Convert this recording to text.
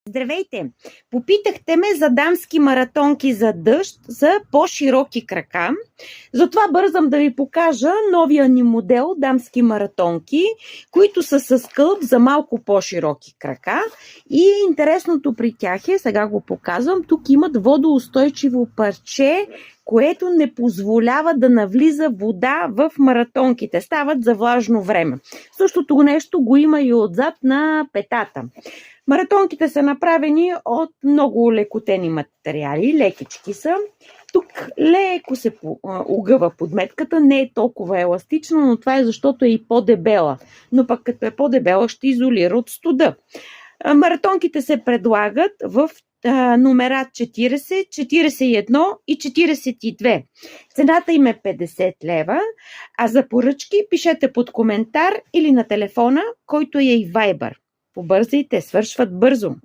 Здравейте! Попитахте ме за дамски маратонки за дъжд за по-широки крака. Затова бързам да ви покажа новия ни модел дамски маратонки, които са с кълъп за малко по-широки крака. И интересното при тях е, сега го показвам, тук имат водоустойчиво парче, което не позволява да навлиза вода в маратонките. Стават за влажно време. Същото нещо го има и отзад на петата. Маратонките са направени от много лекотени материали, лекички са. Тук леко се огъва подметката, не е толкова еластична, но това е защото е и по-дебела. Но пък като е по-дебела ще изолира от студа. Маратонките се предлагат в номера 40, 41 и 42. Цената им е 50 лева, а за поръчки пишете под коментар или на телефона, който е и Viber. Побързайте, свършват бързо.